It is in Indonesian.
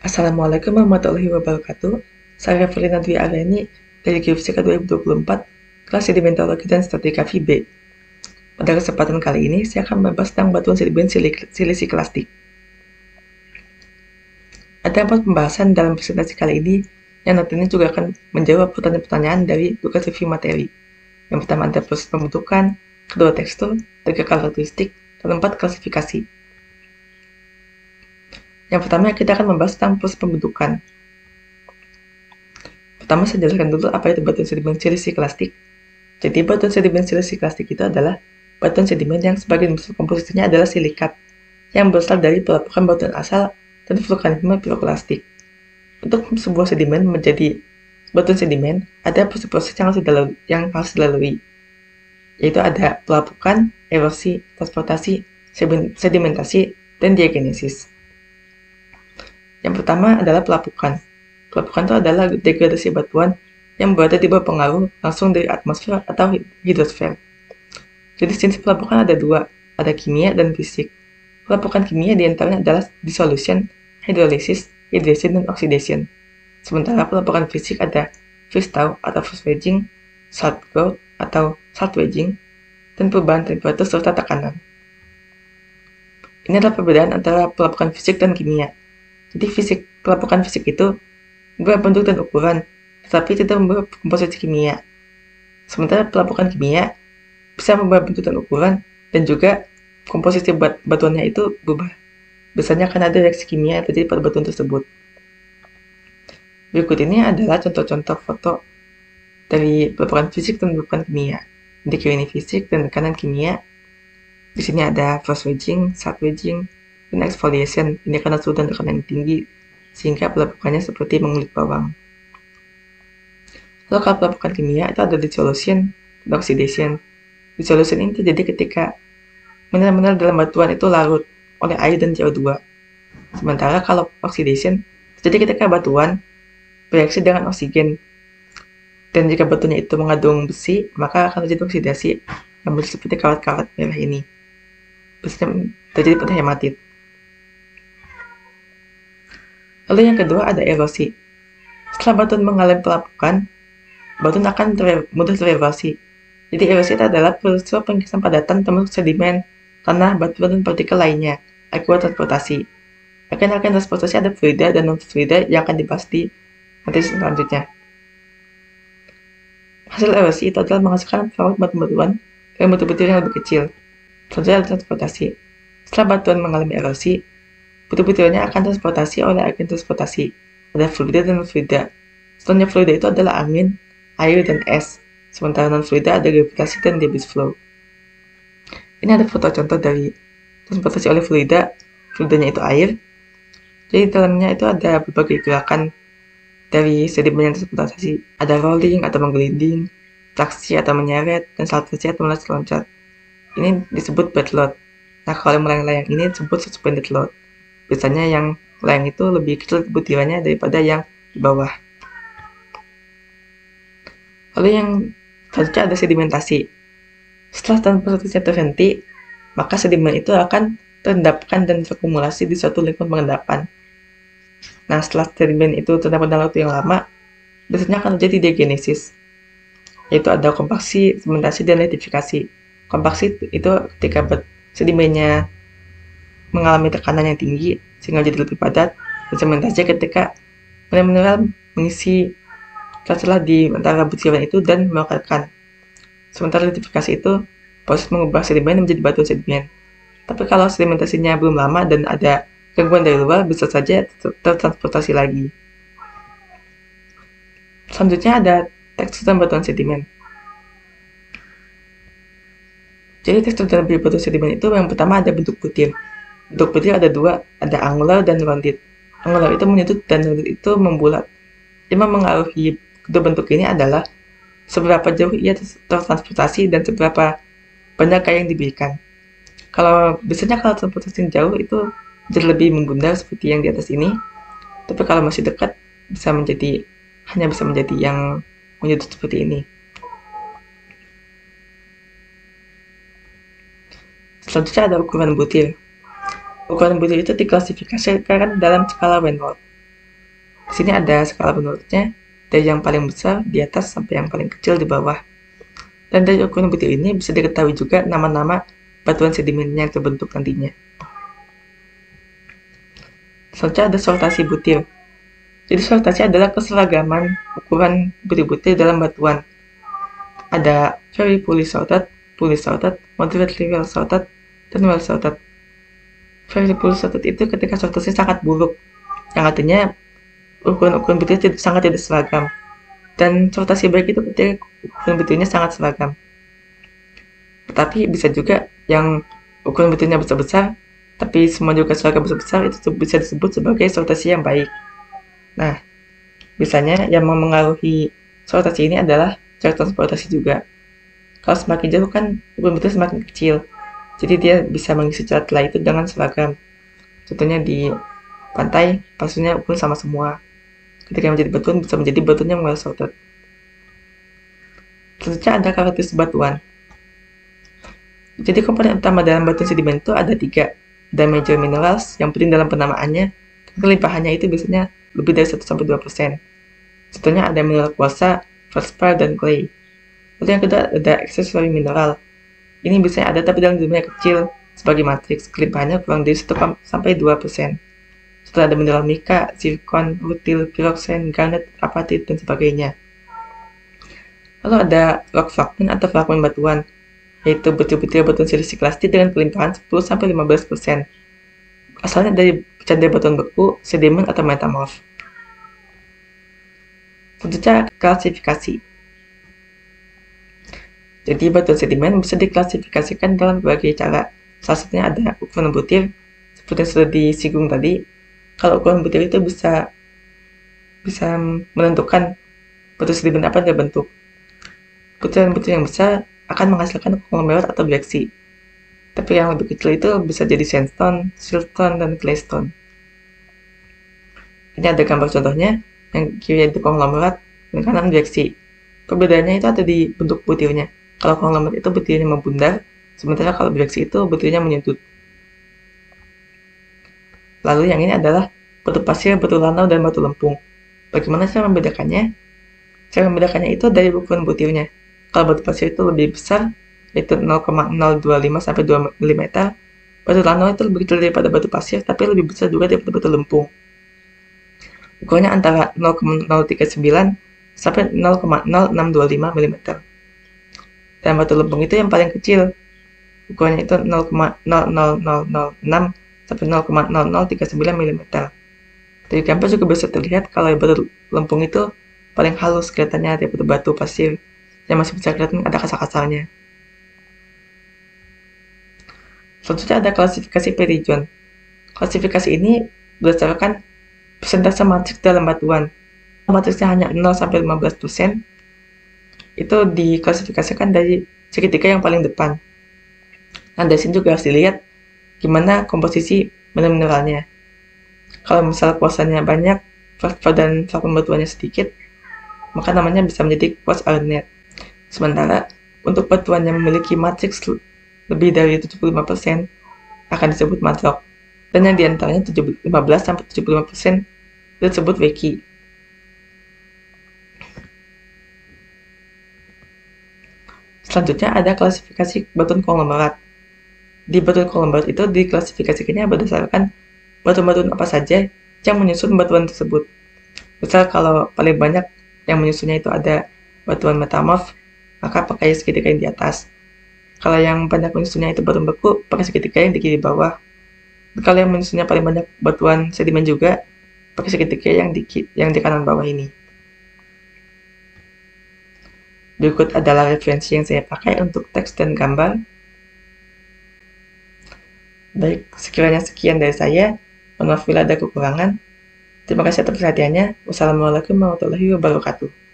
Assalamualaikum warahmatullahi wabarakatuh. Saya Revelina Dwi Aryani dari Geofisika 2024, kelas sedimentologi dan statika FIB. Pada kesempatan kali ini, saya akan membahas tentang batuan sedimen silisi klastik. Ada 4 pembahasan dalam presentasi kali ini yang nantinya juga akan menjawab pertanyaan-pertanyaan dari tugas review materi. Yang pertama ada proses pembentukan, kedua tekstur, tiga karakteristik, dan 4 klasifikasi. Yang pertama, kita akan membahas tentang proses pembentukan. Pertama, saya jelaskan dulu apa itu batuan sedimen silisi klastik. Jadi, batuan sedimen silisi klastik itu adalah batuan sedimen yang sebagian besar komposisinya adalah silikat, yang berasal dari pelapukan batuan asal dan vulkanisme piroklastik. Untuk sebuah sedimen menjadi batuan sedimen, ada proses-proses yang harus dilalui, yaitu ada pelapukan, erosi, transportasi, sedimentasi, dan diagenesis. Yang pertama adalah pelapukan. Pelapukan itu adalah degradasi batuan yang berada di bawah pengaruh langsung dari atmosfer atau hidrosfer. Jadi jenis pelapukan ada dua, ada kimia dan fisik. Pelapukan kimia diantaranya adalah dissolution, hydrolysis, hydration, dan oxidation. Sementara pelapukan fisik ada freeze thaw atau frost wedging, salt growth atau salt wedging, dan perubahan temperatur serta tekanan. Ini adalah perbedaan antara pelapukan fisik dan kimia. Jadi pelapukan fisik itu berbentuk dan ukuran, tetapi tidak membawa komposisi kimia. Sementara pelapukan kimia bisa membawa bentuk dan ukuran, dan juga komposisi batuannya itu berubah. Biasanya akan ada reaksi kimia yang terjadi pada batuan tersebut. Berikut ini adalah contoh-contoh foto dari pelapukan fisik dan pelapukan kimia. Di kiri ini fisik dan kanan kimia. Di sini ada frost wedging, salt wedging, dan exfoliation. Ini karena suhu dan tekanan yang tinggi, sehingga pelapukannya seperti mengulik bawang. Lalu kalau pelapukan kimia itu ada dissolution dan oxidation. Dissolution ini terjadi ketika mineral-mineral dalam batuan itu larut oleh air dan CO2. Sementara kalau oxidation terjadi ketika batuan bereaksi dengan oksigen. Dan jika batuannya itu mengandung besi, maka akan terjadi oksidasi yang bentuk seperti kawat-kawat merah ini. Biasanya terjadi pada hematit. Lalu yang kedua ada erosi. Setelah batuan mengalami pelapukan, batuan akan mudah tererosi. Jadi erosi itu adalah peristiwa pengisian padatan termasuk sedimen, tanah, batuan, dan partikel lainnya akibat transportasi. Akan transportasi ada fluida dan non-fluida yang akan dibahas di materi selanjutnya. Hasil erosi itu adalah menghasilkan fragment batu-batuan dengan butir-butir yang lebih kecil. Selanjutnya ada transportasi. Setelah batuan mengalami erosi, butir-butirnya akan transportasi oleh agen transportasi. Ada fluida dan non-fluida. Selanjutnya fluida itu adalah angin, air, dan es. Sementara non-fluida ada gravitasi dan debris flow. Ini ada foto contoh dari transportasi oleh fluida. Fluidanya itu air. Jadi dalamnya itu ada berbagai gerakan dari sedimen yang transportasi. Ada rolling atau menggelinding, traksi atau menyeret, dan saltasi atau meloncat. Ini disebut bed load. Nah, kalau melayang-layang ini disebut suspended load. Biasanya yang layang itu lebih kecil butirannya daripada yang di bawah. Lalu yang selanjutnya ada sedimentasi. Setelah transportasinya terhenti, maka sedimen itu akan terendapkan dan terkumulasi di suatu lingkungan pengendapan. Nah, setelah sedimen itu terdapat dalam waktu yang lama, biasanya akan terjadi diagenesis, yaitu ada kompaksi, sedimentasi, dan litifikasi. Kompaksi itu ketika sedimennya mengalami tekanan yang tinggi sehingga jadi lebih padat, dan sedimentasi ketika mineral mengisi celah-celah di antara butiran itu dan melekatkan. Sementara litifikasi itu proses mengubah sedimen menjadi batu sedimen. Tapi kalau sedimentasinya belum lama dan ada gangguan dari luar, bisa saja tertransportasi lagi. Selanjutnya ada tekstur dan batuan sedimen. Jadi tekstur dan batuan sedimen itu yang pertama ada bentuk butir. Bentuk butir ada dua, ada angular dan rounded. Angular itu menyudut dan rounded itu membulat. Yang mempengaruhi kedua bentuk ini adalah seberapa jauh ia tertransportasi dan seberapa banyak air yang diberikan. Biasanya kalau transportasi jauh itu jadi lebih membundar seperti yang di atas ini. Tapi kalau masih dekat hanya bisa menjadi yang menyudut seperti ini. Selanjutnya ada ukuran butir. Ukuran butir itu diklasifikasikan dalam skala Wentworth. Di sini ada skala menurutnya, dari yang paling besar di atas sampai yang paling kecil di bawah. Dan dari ukuran butir ini bisa diketahui juga nama-nama batuan sedimennya yang terbentuk nantinya. Selanjutnya ada sortasi butir. Jadi sortasi adalah keseragaman ukuran butir-butir dalam batuan. Ada very poorly sorted, moderately well sorted, dan well sorted. Very poorly sorted itu ketika sortasi sangat buruk, yang artinya ukuran-ukuran butir sangat tidak seragam. Dan sortasi baik itu ketika ukuran butirnya sangat seragam. Tetapi bisa juga yang ukuran butirnya besar-besar, tapi semua juga seragam besar-besar, itu bisa disebut sebagai sortasi yang baik. Nah, biasanya yang memengaruhi sortasi ini adalah jarak transportasi juga. Kalau semakin jauh kan ukuran butir semakin kecil, jadi dia bisa mengisi celah itu dengan seragam. Contohnya di pantai, pasirnya ukuran sama semua. Ketika menjadi batuan, bisa menjadi batuan yang well sorted. Selanjutnya ada karakteristik batuan. Jadi komponen utama dalam batuan sedimen itu ada 3. Ada major minerals, yang penting dalam penamaannya, kelimpahannya itu biasanya lebih dari 1-2%. Contohnya ada mineral kuarsa, feldspar, dan clay. Lalu yang kedua ada accessory mineral. Ini biasanya ada tapi dalam jumlah kecil sebagai matriks, kelimpahannya kurang dari 1-2%. Setelah ada mineral mika, zircon, rutil, pyroxene, garnet, apatit, dan sebagainya. Lalu ada rock fragment atau fragmen batuan, yaitu butir-butir batuan silisiklastid dengan kelimpahan 10-15%. Asalnya dari pecahan batuan beku, sedimen, atau metamorf. Selanjutnya klasifikasi. Jadi batuan sedimen bisa diklasifikasikan dalam berbagai cara. Salah satunya ada ukuran butir, seperti yang sudah disinggung tadi. Kalau ukuran butir itu bisa menentukan batuan sedimen apa yang terbentuk. Butiran-butiran yang besar akan menghasilkan konglomerat atau breksi. Tapi yang lebih kecil itu bisa jadi sandstone, siltstone, dan claystone. Ini ada gambar contohnya, yang kiri itu konglomerat, dan kanan breksi. Perbedaannya itu ada di bentuk butirnya. Kalau konglomerat itu butirnya membundar, sementara kalau breksi itu butirnya menyudut. Lalu yang ini adalah batu pasir, batu lanau, dan batu lempung. Bagaimana cara membedakannya? Cara membedakannya itu dari ukuran butirnya. Kalau batu pasir itu lebih besar, yaitu 0,025-2 mm, batu lanau itu lebih kecil daripada batu pasir, tapi lebih besar juga daripada batu lempung. Ukurannya antara 0,039 sampai 0,0625 mm. Dan batu lempung itu yang paling kecil, ukurannya itu 0,00006 sampai 0,0039 mm. Dari gambar juga bisa terlihat kalau batu lempung itu paling halus kelihatannya daripada batu pasir, yang masih bisa kelihatan ada kasar-kasarnya. Selanjutnya ada klasifikasi perizion. Klasifikasi ini berdasarkan persentase matriks dalam batuan. Matriksnya hanya 0-15%, itu diklasifikasikan dari segitiga yang paling depan. Nah, dari sini juga harus dilihat gimana komposisi mineralnya. Kalau misal kuarsanya banyak, fosfor dan fragmen batuannya sedikit, maka namanya bisa menjadi kuars arenet. Sementara untuk batuan yang memiliki matriks lebih dari 75% akan disebut madrock, dan yang diantaranya 15-75% disebut weki. Selanjutnya ada klasifikasi batuan konglomerat. Di batuan konglomerat itu diklasifikasikannya berdasarkan batuan-batuan apa saja yang menyusun batuan tersebut. Misal kalau paling banyak yang menyusunnya itu ada batuan metamorf, maka pakai segitiga yang di atas. Kalau yang banyak menyusunnya itu batuan beku, pakai segitiga yang di kiri bawah. Kalau yang menyusunnya paling banyak batuan sedimen juga, pakai segitiga yang di kanan bawah ini. Berikut adalah referensi yang saya pakai untuk teks dan gambar. Baik, sekiranya sekian dari saya. Mohon maaf bila ada kekurangan. Terima kasih atas perhatiannya. Wassalamualaikum warahmatullahi wabarakatuh.